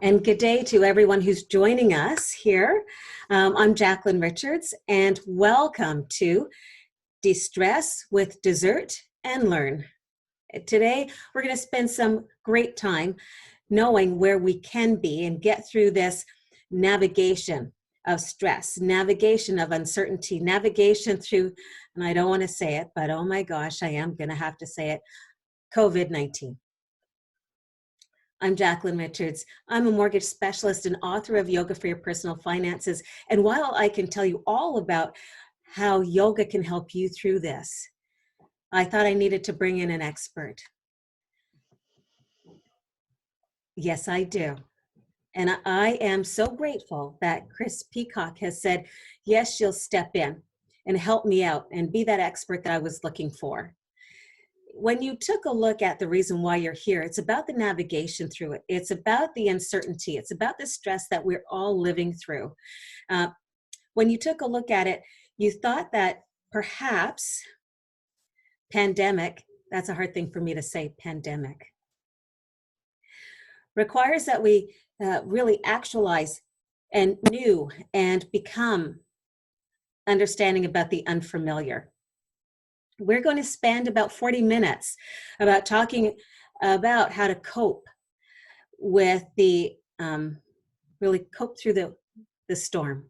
And good day to everyone who's joining us here. I'm Jacqueline Richards, and welcome to Destress with Dessert and Learn. Today, we're going to spend some great time knowing where we can be and get through this navigation of stress, navigation of uncertainty, navigation through, and I don't want to say it, but oh my gosh, I am going to have to say it, COVID-19. I'm Jacqueline Richards. I'm a mortgage specialist and author of Yoga for Your Personal Finances. And while I can tell you all about how yoga can help you through this, I thought I needed to bring in an expert. Yes, I do. And I am so grateful that Chris Peacock has said, yes, she'll step in and help me out and be that expert that I was looking for. When you took a look at the reason why you're here, it's about the navigation through it. It's about the uncertainty. It's about the stress that we're all living through. When you took a look at it, you thought that perhaps pandemic, that's a hard thing for me to say, pandemic, requires that we really actualize and knew and become understanding about the unfamiliar. We're going to spend about 40 minutes about talking about how to cope with really cope through the storm.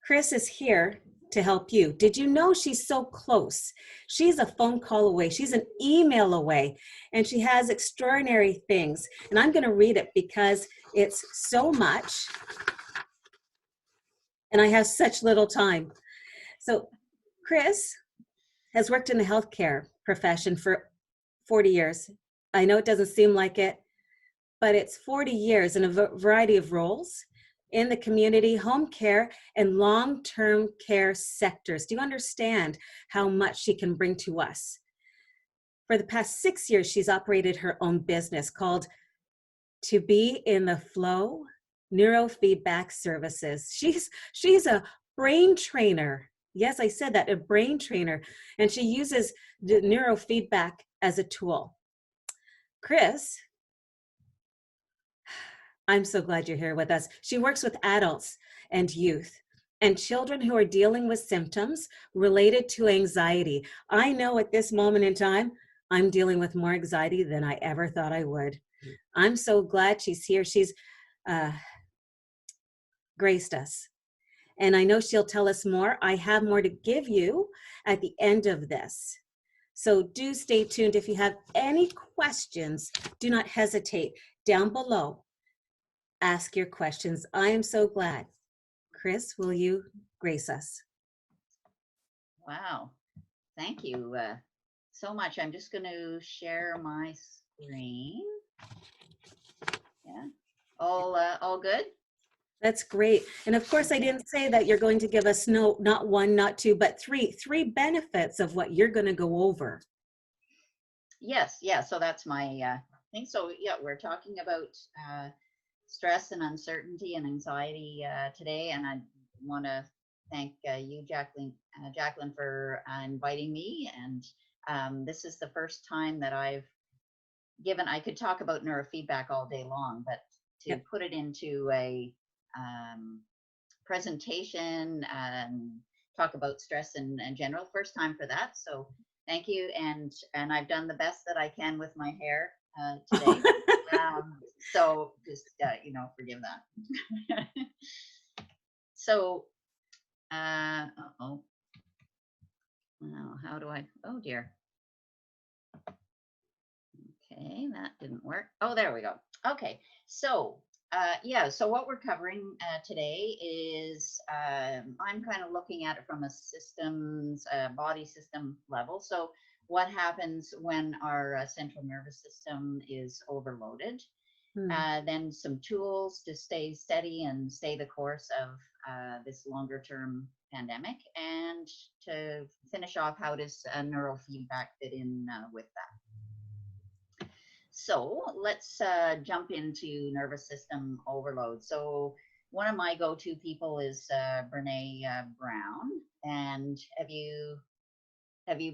Chris is here to help you. Did you know she's so close? She's a phone call away. She's an email away, and she has extraordinary things. And I'm going to read it because it's so much, and I have such little time. So Chris has worked in the healthcare profession for 40 years. I know it doesn't seem like it, but it's 40 years in a variety of roles in the community, home care, and long-term care sectors. Do you understand how much she can bring to us? For the past 6 years, she's operated her own business called To Be in the Flow Neurofeedback Services. She's a brain trainer. Yes, I said that, a brain trainer. And she uses the neurofeedback as a tool. Chris, I'm so glad you're here with us. She works with adults and youth and children who are dealing with symptoms related to anxiety. I know at this moment in time, I'm dealing with more anxiety than I ever thought I would. I'm so glad she's here. She's graced us. And I know she'll tell us more. I have more to give you at the end of this. So do stay tuned. If you have any questions, do not hesitate. Down below, ask your questions. I am so glad. Chris, will you grace us? Wow. Thank you so much. I'm just going to share my screen. Yeah. All good? That's great. And of course, I didn't say that you're going to give us not one, not two, but three benefits of what you're going to go over. Yes. Yeah. So that's my thing. So yeah, we're talking about stress and uncertainty and anxiety today. And I want to thank you, Jacqueline, for inviting me. And this is the first time that I could talk about neurofeedback all day long, but to put it into a presentation and talk about stress in general, first time for that. So thank you. And I've done the best that I can with my hair today. So just, forgive that. So, how do I, oh dear. Okay, that didn't work. Oh, there we go. Okay, so so what we're covering today is I'm kind of looking at it from a systems, body system level. So what happens when our central nervous system is overloaded? Then some tools to stay steady and stay the course of this longer term pandemic, and to finish off, how does neurofeedback fit in with that? So let's jump into nervous system overload. So one of my go-to people is Brene Brown. And have you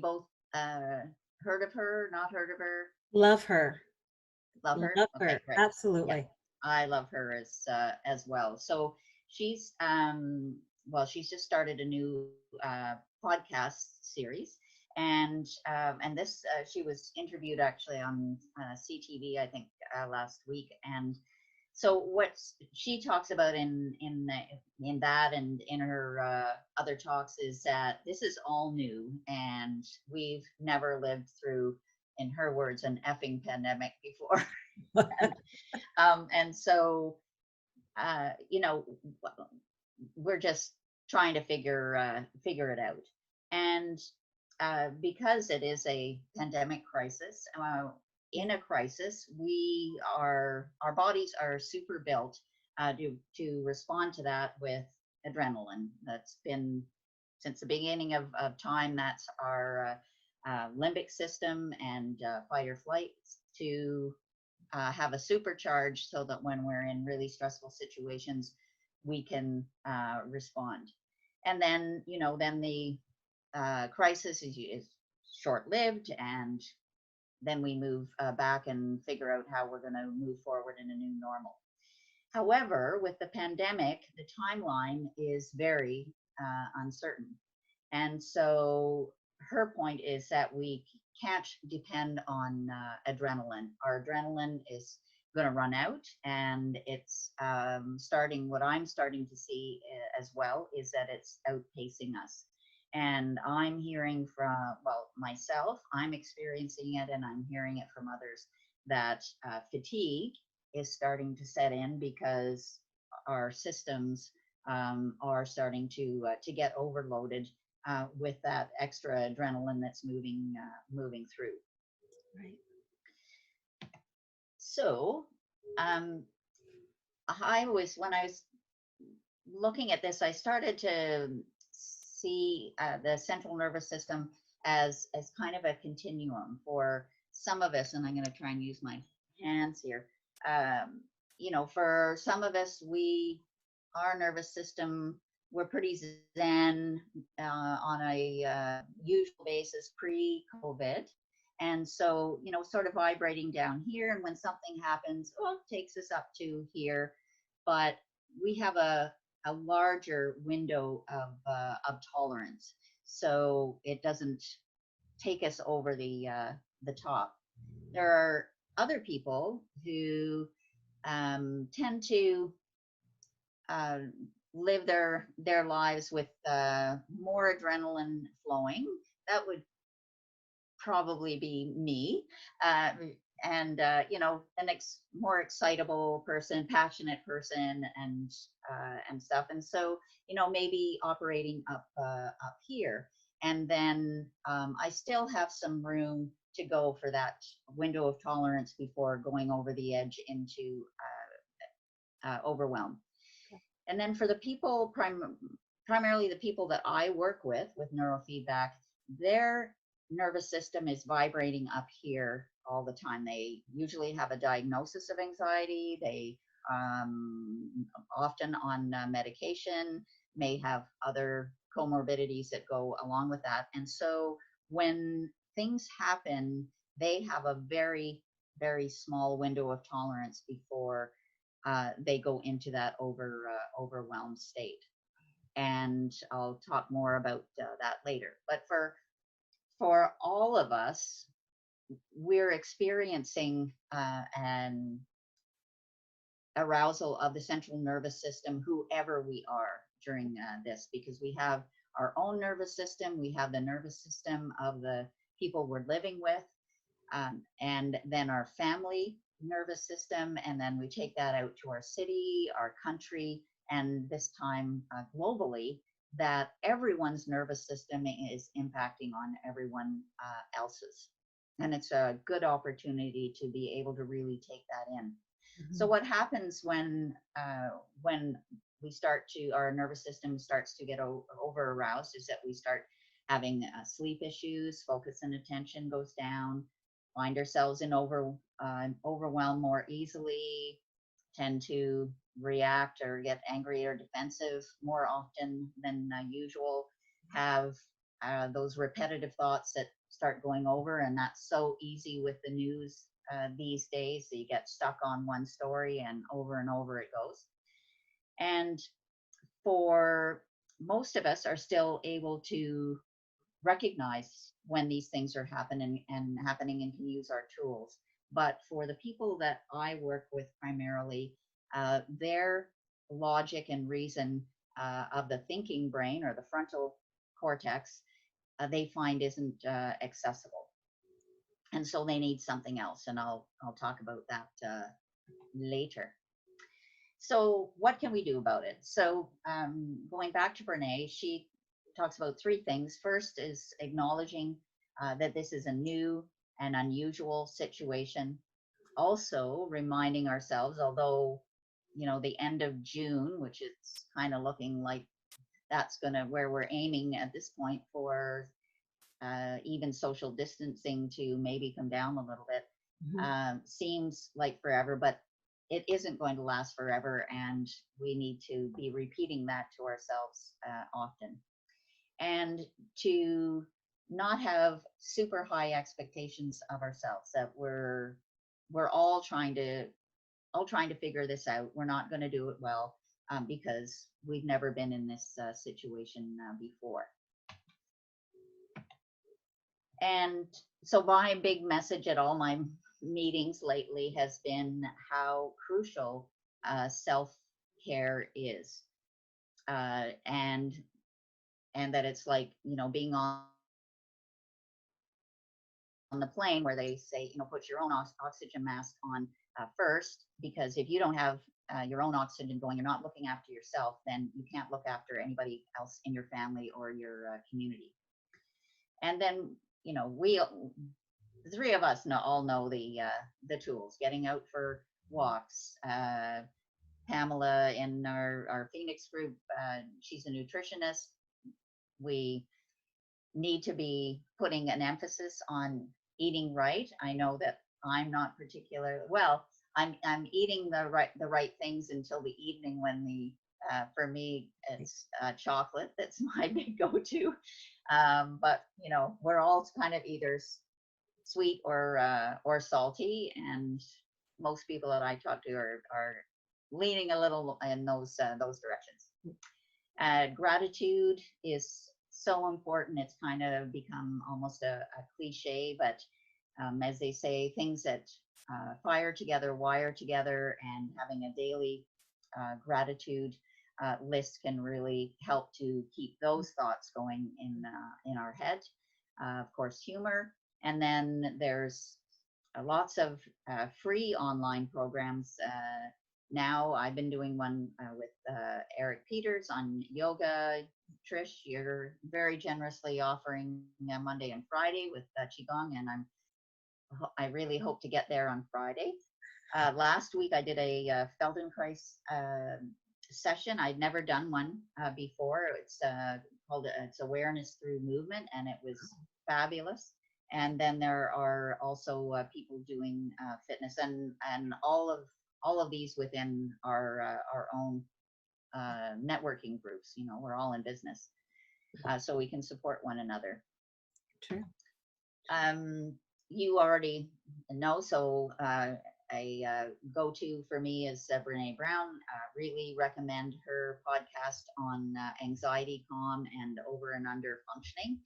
both heard of her, not heard of her? Love her. Love her? Love Okay, her. great. Yeah, Absolutely. I love her as well. So she's well, she's just started a new podcast series, and this she was interviewed actually on CTV, I think, last week. And so what she talks about in that and in her other talks is that this is all new, and we've never lived through, in her words, an effing pandemic before. And so you know, we're just trying to figure it out. And because it is a pandemic crisis, in a crisis, our bodies are super built to respond to that with adrenaline. That's been since the beginning of time. That's our limbic system and fight or flight to have a supercharge so that when we're in really stressful situations, we can respond. And then, then the crisis is short lived, and then we move back and figure out how we're going to move forward in a new normal. However, with the pandemic, the timeline is very uncertain. And so her point is that we can't depend on adrenaline. Our adrenaline is going to run out, and it's starting. What I'm starting to see as well is that it's outpacing us. And I'm hearing from, well, myself, I'm experiencing it, and I'm hearing it from others that fatigue is starting to set in because our systems are starting to get overloaded with that extra adrenaline that's moving through. Right. So when I was looking at this, I started to see the central nervous system as kind of a continuum for some of us, and I'm going to try and use my hands here. Um, for some of us, our nervous system, we're pretty zen on a usual basis pre-COVID. And so, sort of vibrating down here. And when something happens, it takes us up to here. But we have a larger window of tolerance. So it doesn't take us over the top. There are other people who tend to uh, live their lives with more adrenaline flowing. That would probably be me. And more excitable person, passionate person, and stuff. And so, maybe operating up here. And then I still have some room to go for that window of tolerance before going over the edge into overwhelm. And then for the people, primarily the people that I work with neurofeedback, their nervous system is vibrating up here all the time. They usually have a diagnosis of anxiety. They often on medication, may have other comorbidities that go along with that. And so when things happen, they have a very, very small window of tolerance before they go into that overwhelmed state. And I'll talk more about that later. But for all of us, we're experiencing an arousal of the central nervous system, whoever we are during this, because we have our own nervous system, we have the nervous system of the people we're living with, and then our family nervous system, and then we take that out to our city, our country, and this time globally, that everyone's nervous system is impacting on everyone else's. And it's a good opportunity to be able to really take that in. Mm-hmm. So what happens when our nervous system starts to get over aroused is that we start having sleep issues, focus and attention goes down, find ourselves in overwhelm more easily, tend to react or get angry or defensive more often than usual, have those repetitive thoughts that start going over. And that's so easy with the news these days. So you get stuck on one story and over it goes. And for most of us are still able to recognize when these things are happening and can use our tools. But for the people that I work with primarily, their logic and reason of the thinking brain or the frontal cortex, they find isn't accessible, and so they need something else. And I'll talk about that later. So what can we do about it? So going back to Brene, she talks about three things. First is acknowledging that this is a new and unusual situation. Also reminding ourselves, although, the end of June, which is kind of looking like that's gonna where we're aiming at this point for even social distancing to maybe come down a little bit, seems like forever, but it isn't going to last forever, and we need to be repeating that to ourselves often, and to not have super high expectations of ourselves, that we're all trying to figure this out. We're not going to do it well, because we've never been in this situation before. And so my big message at all my meetings lately has been how crucial self-care is, and that it's like, being on the plane where they say, put your own oxygen mask on first, because if you don't have your own oxygen going, you're not looking after yourself, then you can't look after anybody else in your family or your community. And then, we, the three of us, all know the tools: getting out for walks. Pamela in our Phoenix group, she's a nutritionist. We need to be putting an emphasis on eating right. I know that I'm not particular. Well, I'm eating the right things until the evening, when for me it's chocolate. That's my big go-to. But we're all kind of either sweet or salty, and most people that I talk to are leaning a little in those directions. Gratitude is so important. It's kind of become almost a cliche, but as they say, things that fire together, wire together, and having a daily gratitude list can really help to keep those thoughts going in our head. Of course, humor, and then there's lots of free online programs. Now I've been doing one with Eric Peters on yoga. Trish, you're very generously offering Monday and Friday with Qigong, and I really hope to get there on Friday. Last week I did a Feldenkrais session. I'd never done one before. It's called it's Awareness Through Movement, and it was fabulous. And then there are also people doing fitness, and all of these within our own networking groups. We're all in business, so we can support one another. True. You already know, so a go-to for me is Brene Brown. Really recommend her podcast on anxiety, calm, and over and under functioning.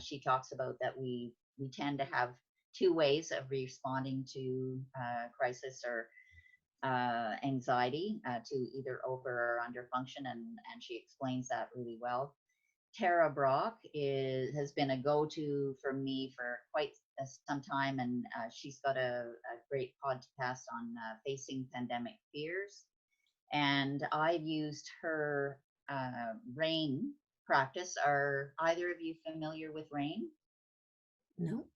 She talks about that we tend to have two ways of responding to crisis or anxiety, to either over or under function, and she explains that really well. Tara Brock has been a go-to for me for quite some time, and she's got a great podcast on facing pandemic fears. And I've used her RAIN practice. Are either of you familiar with RAIN? No.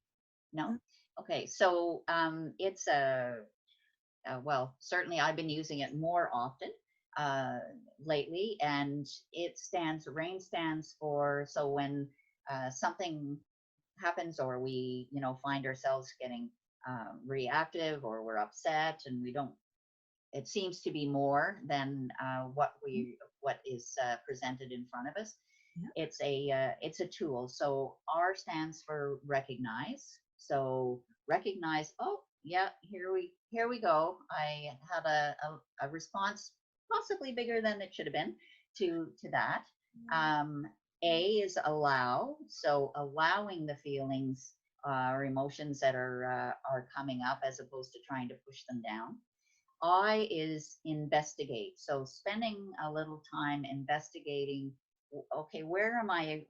No? Okay, so it's well, certainly I've been using it more often lately, and RAIN stands for, so when something happens, or we find ourselves getting reactive, or we're upset, and it seems to be more than what is presented in front of us. Yeah. It's a tool. So R stands for recognize. So recognize, oh, yeah, here we go. I had a response possibly bigger than it should have been to that. Um, A is allow, so allowing the feelings or emotions that are coming up as opposed to trying to push them down. I is investigate. So spending a little time investigating, okay, where am I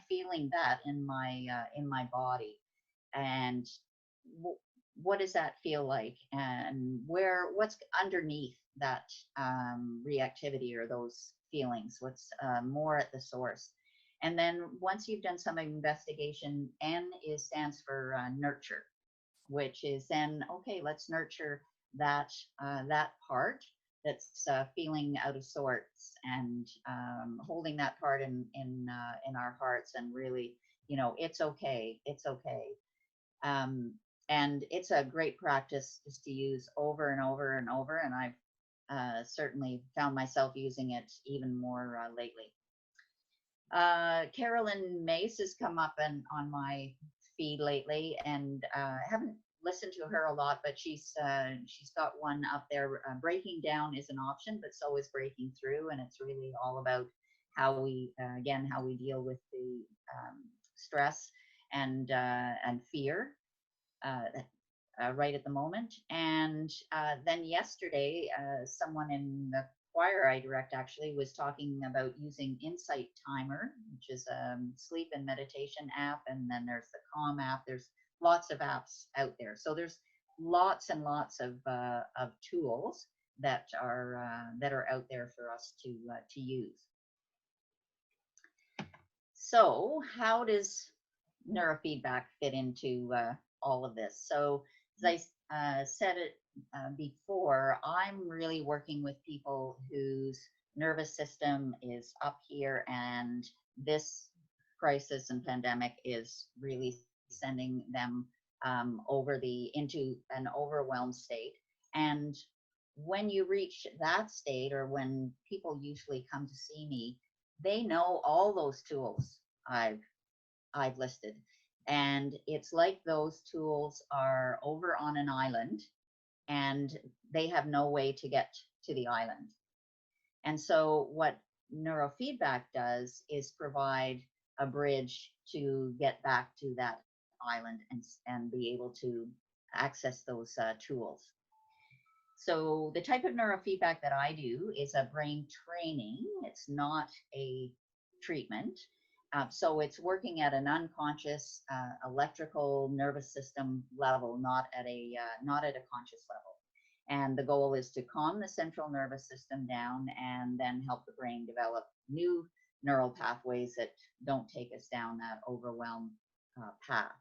feeling that in my body? And w- what does that feel like? And what's underneath that reactivity or those feelings? What's more at the source? And then once you've done some investigation, stands for nurture, which is then okay. Let's nurture that part that's feeling out of sorts, and holding that part in our hearts, and really, it's okay. It's okay. Um, and it's a great practice just to use over and over and over. And I've certainly found myself using it even more lately. Carolyn Mace has come up on my feed lately, and I haven't listened to her a lot, but she's got one up there. Breaking down is an option, but so is breaking through, and it's really all about how we deal with the stress and fear uh, right at the moment. And then yesterday, someone in the choir I direct actually was talking about using Insight Timer, which is a sleep and meditation app. And then there's the Calm app. There's lots of apps out there. So there's lots and lots of tools that are out there for us to use. So how does neurofeedback fit into all of this? So as I said it before, I'm really working with people whose nervous system is up here, and this crisis and pandemic is really sending them into an overwhelmed state. And when you reach that state, or when people usually come to see me, they know all those tools I've I've listed. And it's like those tools are over on an island, and they have no way to get to the island. And so what neurofeedback does is provide a bridge to get back to that island, and be able to access those tools. So the type of neurofeedback that I do is a brain training. It's not a treatment. So it's working at an unconscious electrical nervous system level, not at a conscious level. And the goal is to calm the central nervous system down, and then help the brain develop new neural pathways that don't take us down that overwhelmed path.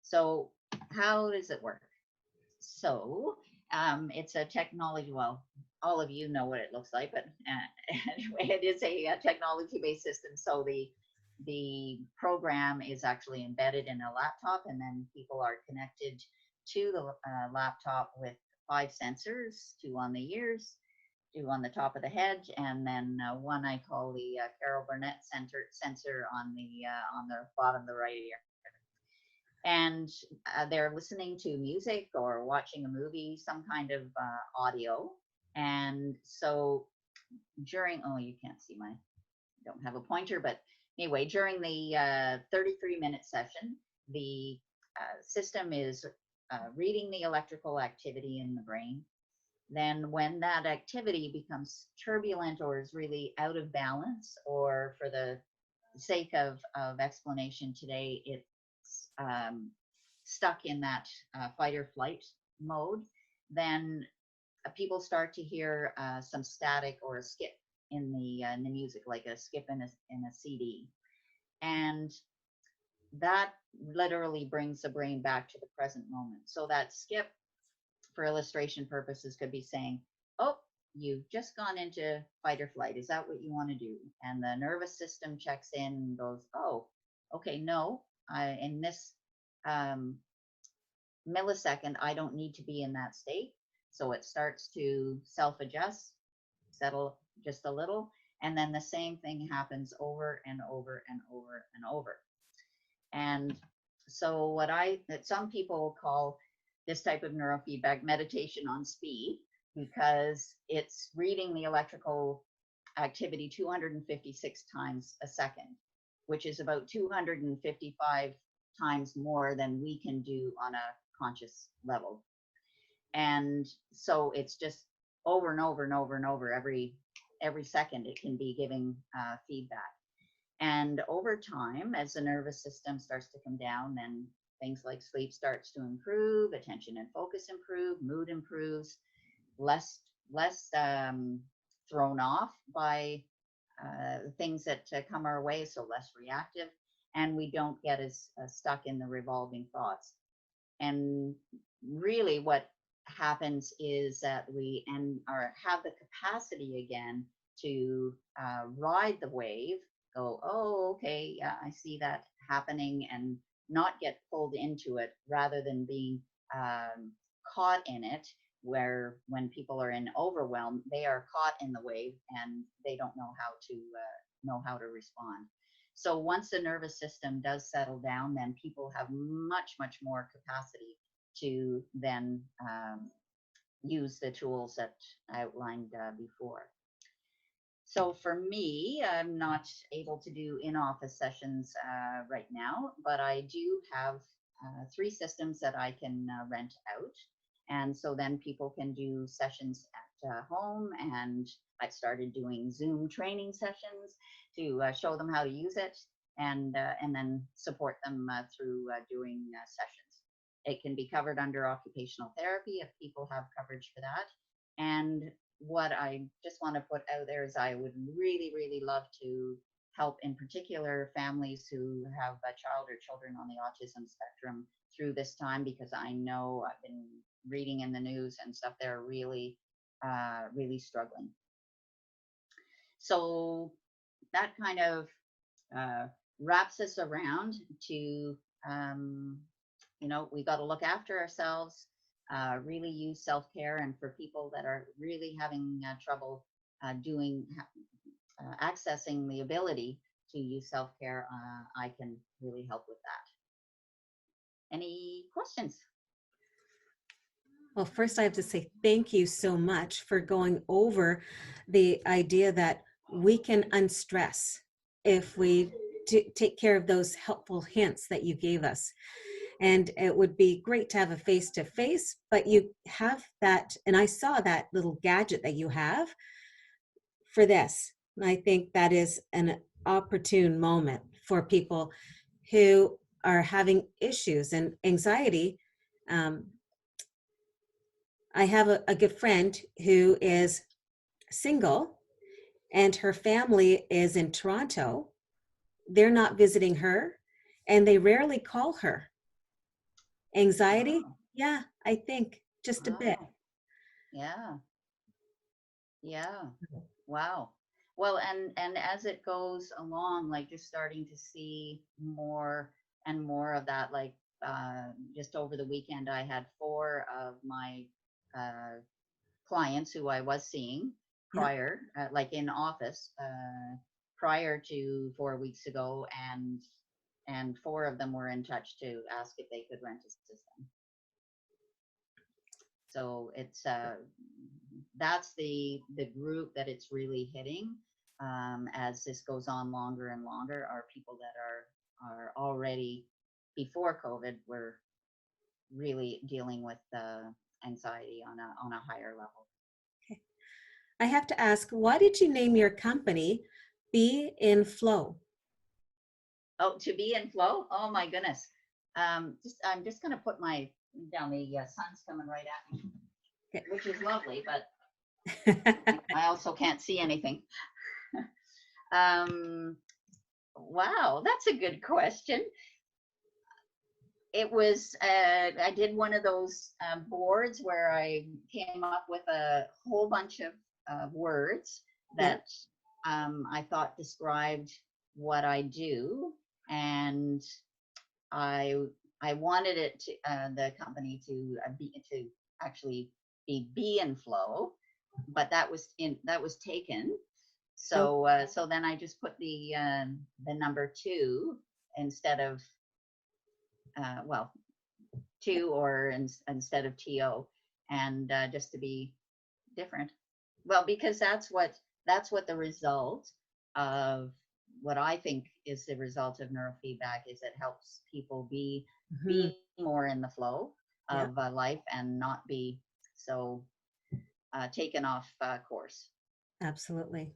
So how does it work? So it's a technology. Well, all of you know what it looks like, but anyway, it is a technology-based system. So the program is actually embedded in a laptop, and then people are connected to the laptop with 5 sensors: two on the ears, two on the top of the head, and then one I call the Carol Burnett sensor on the bottom of the right ear. And they're listening to music or watching a movie, some kind of audio. And so oh, you can't see don't have a pointer, but anyway, during the 33-minute session, the system is reading the electrical activity in the brain. Then when that activity becomes turbulent, or is really out of balance, or for the sake of explanation today, it's stuck in that fight or flight mode, then people start to hear some static or a skip in the music, like a skip in a CD. And that literally brings the brain back to the present moment. So that skip, for illustration purposes, could be saying, oh, you've just gone into fight or flight. Is that what you want to do? And the nervous system checks in and goes, oh, okay, no, in this um, millisecond, I don't need to be in that state. So it starts to self-adjust, settle just a little, and then the same thing happens over and over and over and over. And so that some people call this type of neurofeedback meditation on speed, because it's reading the electrical activity 256 times a second, which is about 255 times more than we can do on a conscious level. And so it's just over and over and over and over every second it can be giving feedback. And over time, as the nervous system starts to come down, then things like sleep starts to improve, attention and focus improve, mood improves, less thrown off by things that come our way, so less reactive, and we don't get as stuck in the revolving thoughts. And really what happens is that we have the capacity again to ride the wave, go, oh, okay, yeah, I see that happening, and not get pulled into it, rather than being caught in it, where when people are in overwhelm, they are caught in the wave and they don't know how to respond. So once the nervous system does settle down, then people have much more capacity to then use the tools that I outlined before. So for me, I'm not able to do in-office sessions right now, but I do have 3 systems that I can rent out. And so then people can do sessions at home, and I've started doing Zoom training sessions to show them how to use it, and then support them through doing sessions. It can be covered under occupational therapy if people have coverage for that. And what I just want to put out there is I would really love to help, in particular, families who have a child or children on the autism spectrum through this time, because I know I've been reading in the news and stuff, they're really struggling. So that kind of wraps us around to, we got to look after ourselves, really use self-care. And for people that are really having trouble accessing the ability to use self-care, I can really help with that. Any questions? Well, first I have to say thank you so much for going over the idea that we can unstress if we take care of those helpful hints that you gave us. And it would be great to have a face-to-face, but you have that, and I saw that little gadget that you have for this. And I think that is an opportune moment for people who are having issues and anxiety. I have a good friend who is single, and her family is in Toronto. They're not visiting her, and they rarely call her. Anxiety? Wow. Yeah, I think just a bit. Yeah. Wow. Well, and as it goes along, like you're starting to see more and more of that. Like just over the weekend, I had 4 of my clients who I was seeing Yeah. prior, like in office, prior to 4 weeks ago, and 4 of them were in touch to ask if they could rent a system. So it's that's the group that it's really hitting as this goes on longer and longer, are people that are already, before COVID, were really dealing with anxiety on a higher level. Okay. I have to ask, why did you name your company Be in Flow? Oh, to be in flow? Oh my goodness. I'm just going to put my down. The sun's coming right at me, Okay. which is lovely, but I also can't see anything. Wow, that's a good question. It was, I did one of those boards where I came up with a whole bunch of words that I thought described what I do. And I wanted it to, the company to actually be in flow, but that was taken. So so then I just put the number 2 instead of to or instead of to, and just to be different. Well, because that's what the result of what I think is the result of neurofeedback is it helps people Mhm. be more in the flow Yeah, of life and not be so taken off course. absolutely.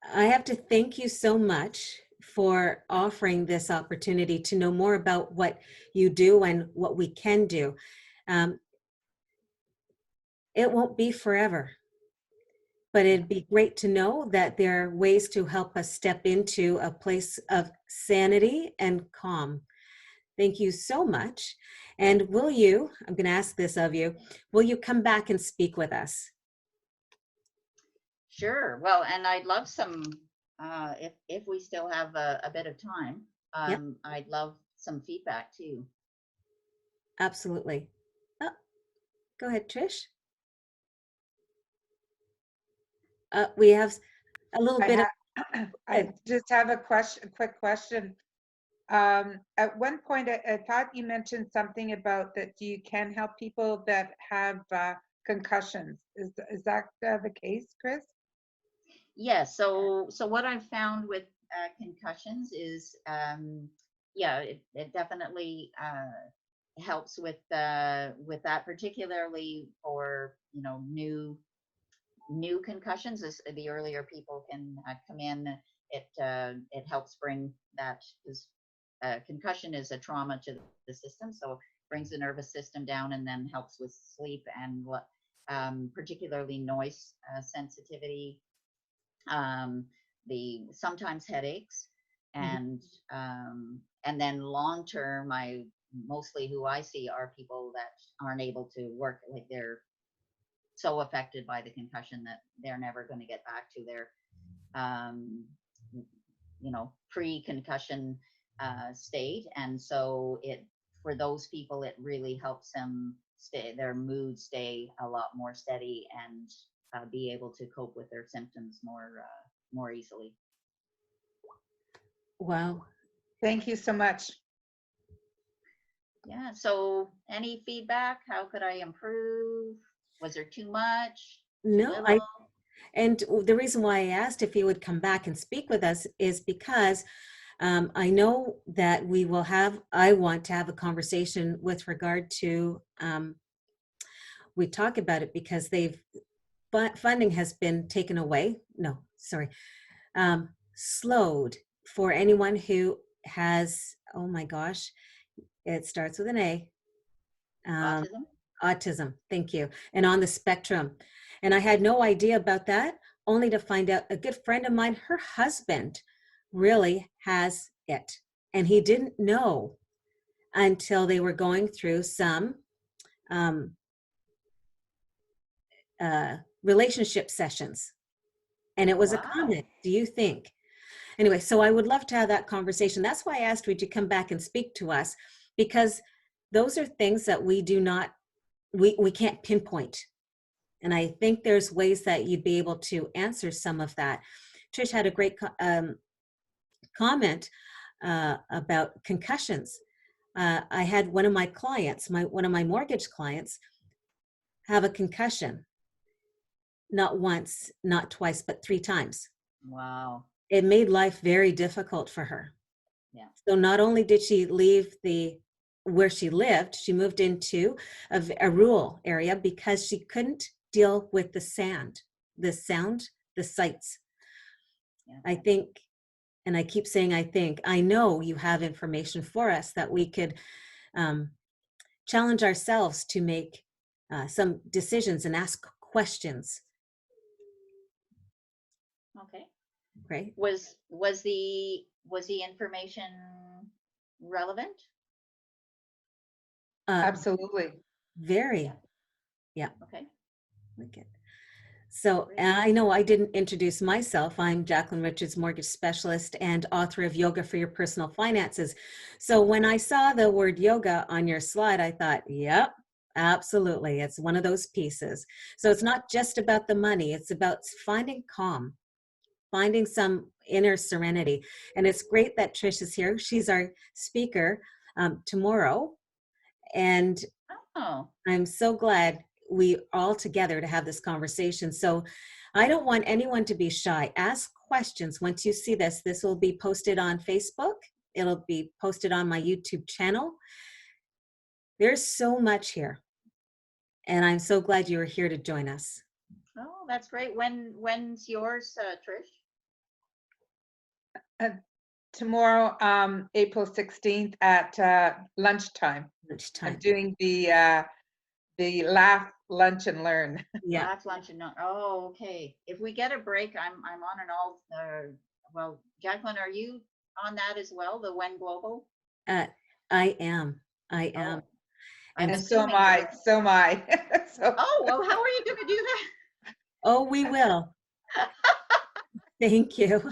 I have to thank you so much for offering this opportunity to know more about what you do and what we can do. Um, it won't be forever, but Yeah. it'd be great to know that there are ways to help us step into a place of sanity and calm. Thank you so much. And will you, I'm going to ask this of you, will you come back and speak with us? Sure. Well, and I'd love some, if we still have a bit of time, Yep, I'd love some feedback too. absolutely. Oh, go ahead, Trish. We have a little I bit of, have, I good. just have a quick question. At one point, I thought you mentioned something about that you can help people that have concussions. Is that the case, Chris? Yeah. So what I've found with concussions is, yeah, it definitely helps with that, particularly for new concussions. As the earlier people can come in, it helps bring that, because concussion is a trauma to the system, so brings the nervous system down and then helps with sleep and particularly noise sensitivity, um, the sometimes headaches, Mhm. and and then long term, I mostly who I see are people that aren't able to work, like they're so affected by the concussion that they're never going to get back to their um, pre-concussion state, and so it for those people it really helps them stay their mood stay a lot more steady and be able to cope with their symptoms more easily. Wow. Thank you so much. Yeah. So, any feedback? How could I improve? Was there too much? Too No, little? and the reason why I asked if you would come back and speak with us is because I know that I want to have a conversation with regard to, we talk about it because funding has been taken away. No, sorry, slowed for anyone who has, oh my gosh, it starts with an A, um, Autism? autism. Thank you. And on the spectrum. And I had no idea about that, only to find out a good friend of mine, her husband really has it. And he didn't know until they were going through some um, relationship sessions. And it was a Wow. comment, do you think? Anyway, so I would love to have that conversation. That's why I asked, would you come back and speak to us? Because those are things that we can't pinpoint. And I think there's ways that you'd be able to answer some of that. Trish had a great comment about concussions. I had one of my clients, one of my mortgage clients, have a concussion, not once, not twice, but 3 times. Wow. It made life very difficult for her. Yeah. So not only did she leave where she lived, she moved into a rural area because she couldn't deal with the sand, the sound, the sights. Yeah. I think, and I keep saying I know you have information for us that we could um, challenge ourselves to make some decisions and ask questions, Okay. right? Was the information relevant? Absolutely. Very, Yeah. yeah. Okay. Okay. So Great. I know I didn't introduce myself. I'm Jacqueline Richards, mortgage specialist and author of Yoga for Your Personal Finances. So when I saw the word yoga on your slide, I thought, yep, absolutely. It's one of those pieces. So it's not just about the money. It's about finding calm, finding some inner serenity. And it's great that Trish is here. She's our speaker tomorrow And Oh, I'm so glad we all together to have this conversation. So I don't want anyone to be shy. Ask questions. Once you see this, this will be posted on Facebook. It'll be posted on my YouTube channel. There's so much here. And I'm so glad you were here to join us. oh, that's great. When's yours, Trish? Tomorrow, April 16th at lunchtime. I'm Lunchtime. doing the laugh, lunch, and learn. Yeah. Last lunch and not. Oh, okay. If we get a break, I'm on an all. Well, Jacqueline, are you on that as well? The When Global. I am. I am. Oh, I'm And so am assuming I. you're. So am I. So Oh well, how are you going to do that? Oh, we will. Thank you.